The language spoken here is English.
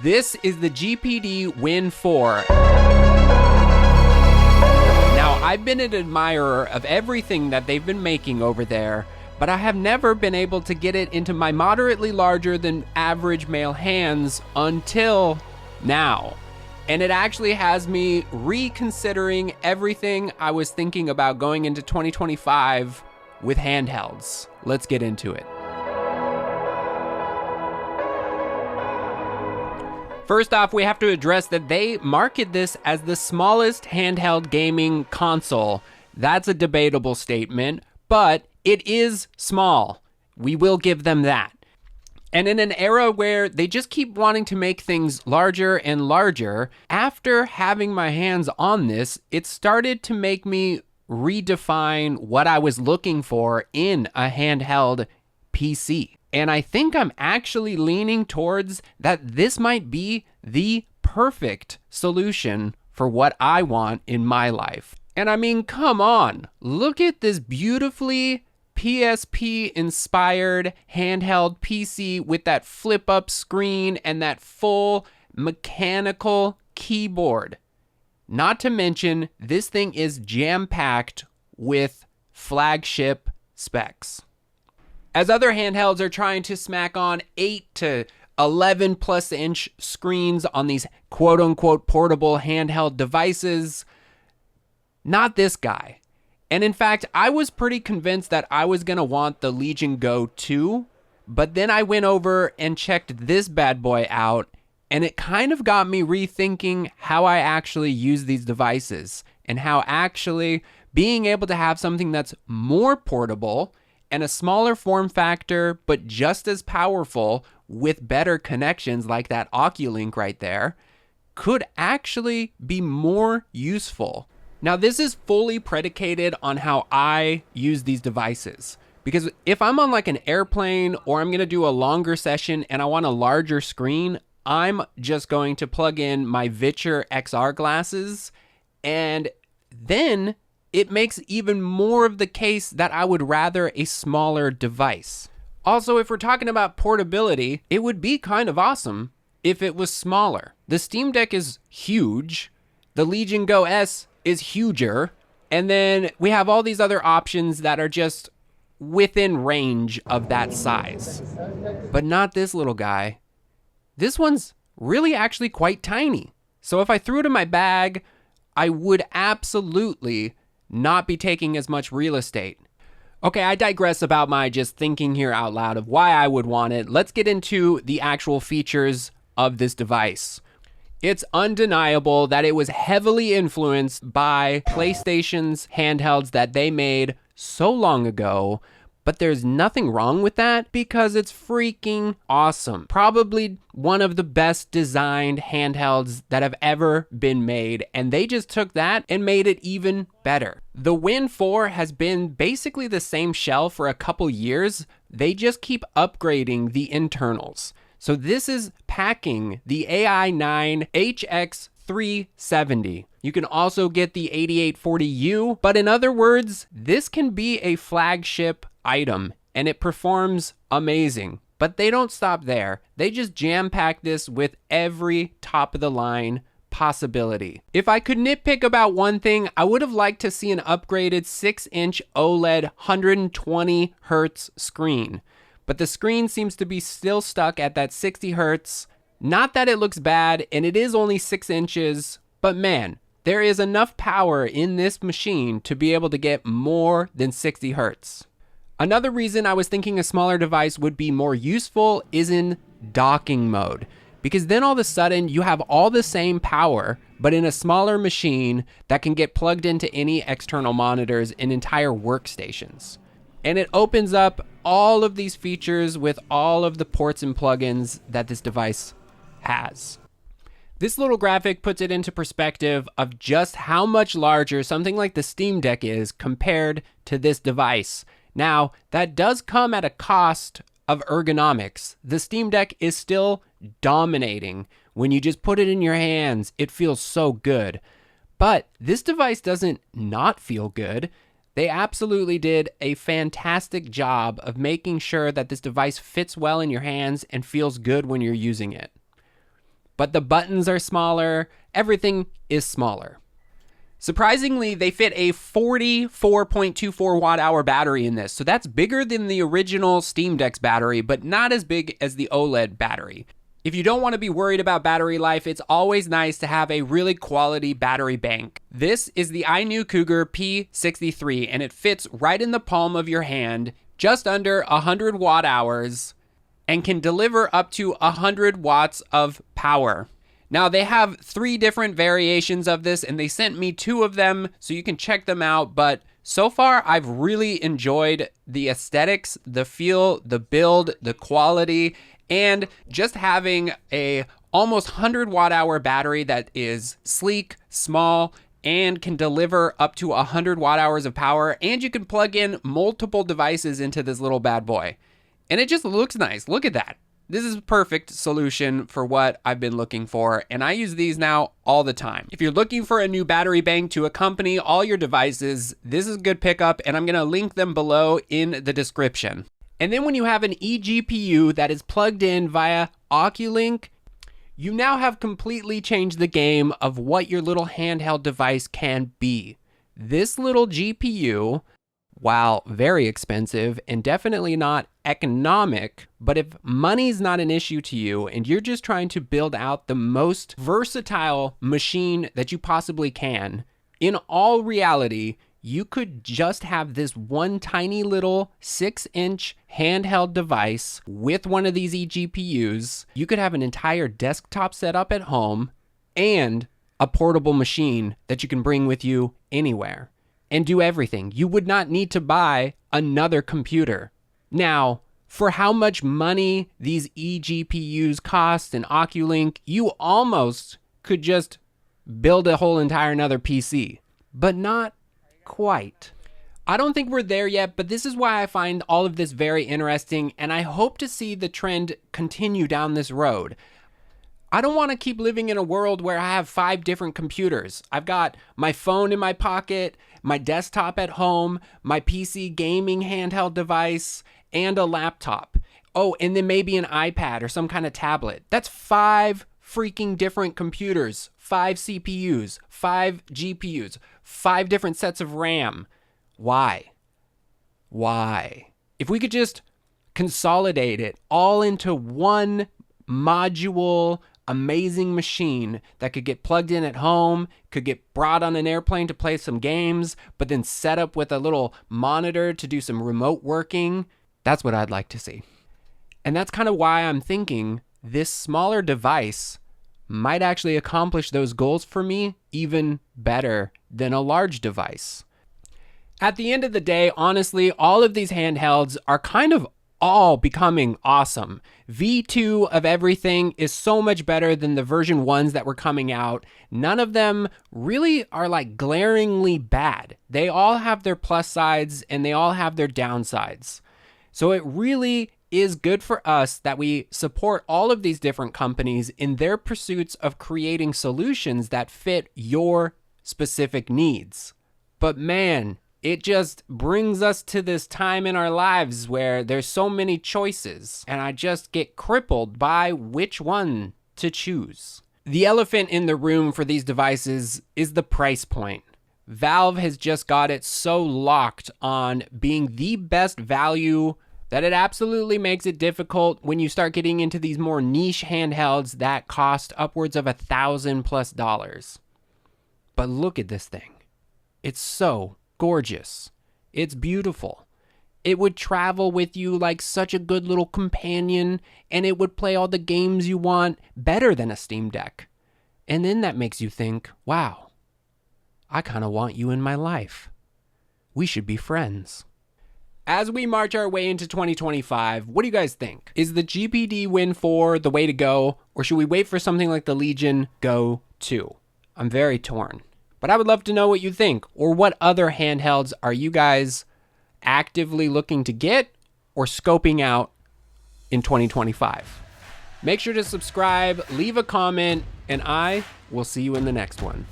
This is the GPD WIN 4. Now, I've been an admirer of everything that they've been making over there, but I have never been able to get it into my moderately larger than average male hands until now. And it actually has me reconsidering everything I was thinking about going into 2025 with handhelds. Let's get into it. First off, we have to address that they market this as the smallest handheld gaming console. That's a debatable statement, but it is small. We will give them that. And in an era where they just keep wanting to make things larger and larger, after having my hands on this, it started to make me redefine what I was looking for in a handheld PC. And I think I'm actually leaning towards that this might be the perfect solution for what I want in my life. And I mean, come on, look at this beautifully PSP-inspired handheld PC with that flip-up screen and that full mechanical keyboard. Not to mention, this thing is jam-packed with flagship specs. As other handhelds are trying to smack on 8 to 11 plus inch screens on these quote unquote portable handheld devices, not this guy. And in fact, I was pretty convinced that I was going to want the Legion Go 2, but then I went over and checked this bad boy out, and it kind of got me rethinking how I actually use these devices and how actually being able to have something that's more portable and a smaller form factor, but just as powerful with better connections like that Oculink right there, could actually be more useful. Now, this is fully predicated on how I use these devices. Because if I'm on like an airplane or I'm gonna do a longer session and I want a larger screen, I'm just going to plug in my VITURE XR glasses, and then it makes even more of the case that I would rather a smaller device. Also, if we're talking about portability, it would be kind of awesome if it was smaller. The Steam Deck is huge. The Legion Go S is huger. And then we have all these other options that are just within range of that size. But not this little guy. This one's really actually quite tiny. So if I threw it in my bag, I would absolutely not be taking as much real estate. Okay, I digress about my just thinking here out loud of why I would want it. Let's get into the actual features of this device. It's undeniable that it was heavily influenced by PlayStation's handhelds that they made so long ago, but there's nothing wrong with that because it's freaking awesome. Probably one of the best designed handhelds that have ever been made, and they just took that and made it even better. The WIN 4 has been basically the same shell for a couple years. They just keep upgrading the internals. So this is packing the AI9 HX 370. You can also get the 8840U, but in other words, this can be a flagship item and it performs amazing. But they don't stop there. They just jam-pack this with every top of the line possibility. If I could nitpick about one thing, I would have liked to see an upgraded 6-inch OLED 120 Hz screen. But the screen seems to be still stuck at that 60 Hz. Not that it looks bad, and it is only 6 inches, but man, there is enough power in this machine to be able to get more than 60 Hz. Another reason I was thinking a smaller device would be more useful is in docking mode, because then all of a sudden you have all the same power, but in a smaller machine that can get plugged into any external monitors and entire workstations. And it opens up all of these features with all of the ports and plugins that this device has. This little graphic puts it into perspective of just how much larger something like the Steam Deck is compared to this device. Now, that does come at a cost of ergonomics. The Steam Deck is still dominating. When you just put it in your hands, it feels so good. But this device doesn't not feel good. They absolutely did a fantastic job of making sure that this device fits well in your hands and feels good when you're using it. but the buttons are smaller. Everything is smaller. Surprisingly, they fit a 44.24 watt hour battery in this. So that's bigger than the original Steam Deck's battery, but not as big as the OLED battery. If you don't want to be worried about battery life, it's always nice to have a really quality battery bank. This is the INIU Cougar P63, and it fits right in the palm of your hand, just under 100 watt hours, and can deliver up to 100 watts of power. Now, they have 3 different variations of this, and they sent me 2 of them, so you can check them out. But so far, I've really enjoyed the aesthetics, the feel, the build, the quality, and just having a almost 100 watt hour battery that is sleek, small, and can deliver up to 100 watt hours of power. And you can plug in multiple devices into this little bad boy. And it just looks nice. Look at that. This is a perfect solution for what I've been looking for, and I use these now all the time. If you're looking for a new battery bank to accompany all your devices, this is a good pickup, and I'm gonna link them below in the description. And then when you have an eGPU that is plugged in via Oculink, you now have completely changed the game of what your little handheld device can be. This little GPU, while very expensive and definitely not economic, but if money's not an issue to you and you're just trying to build out the most versatile machine that you possibly can, in all reality, you could just have this one tiny little 6-inch handheld device with one of these eGPUs. You could have an entire desktop setup at home and a portable machine that you can bring with you anywhere and do everything. You would not need to buy another computer. Now, for how much money these eGPUs cost in Oculink, you almost could just build a whole entire another PC, but not quite. I don't think we're there yet, but this is why I find all of this very interesting, and I hope to see the trend continue down this road. I don't want to keep living in a world where I have 5 different computers. I've got my phone in my pocket, my desktop at home, my PC gaming handheld device, and a laptop. Oh, and then maybe an iPad or some kind of tablet. That's 5 freaking different computers, 5 CPUs, 5 GPUs, 5 different sets of RAM. Why? If we could just consolidate it all into one module, amazing machine that could get plugged in at home, could get brought on an airplane to play some games, but then set up with a little monitor to do some remote working, that's what I'd like to see. And that's kind of why I'm thinking this smaller device might actually accomplish those goals for me even better than a large device. At the end of the day, honestly, all of these handhelds are kind of all becoming awesome. V2 of everything is so much better than the version 1s that were coming out. None of them really are like glaringly bad. They all have their plus sides and they all have their downsides. So it really is good for us that we support all of these different companies in their pursuits of creating solutions that fit your specific needs. But man, it just brings us to this time in our lives where there's so many choices, and I just get crippled by which one to choose. The elephant in the room for these devices is the price point. Valve has just got it so locked on being the best value that it absolutely makes it difficult when you start getting into these more niche handhelds that cost upwards of $1,000+. But look at this thing. It's so gorgeous. It's beautiful. It would travel with you like such a good little companion, and it would play all the games you want better than a Steam Deck. And then that makes you think, wow, I kind of want you in my life. We should be friends. As we march our way into 2025, what do you guys think? Is the GPD WIN 4 the way to go, or should we wait for something like the Legion Go 2? I'm very torn. But I would love to know what you think, or what other handhelds are you guys actively looking to get or scoping out in 2025. Make sure to subscribe, leave a comment, and I will see you in the next one.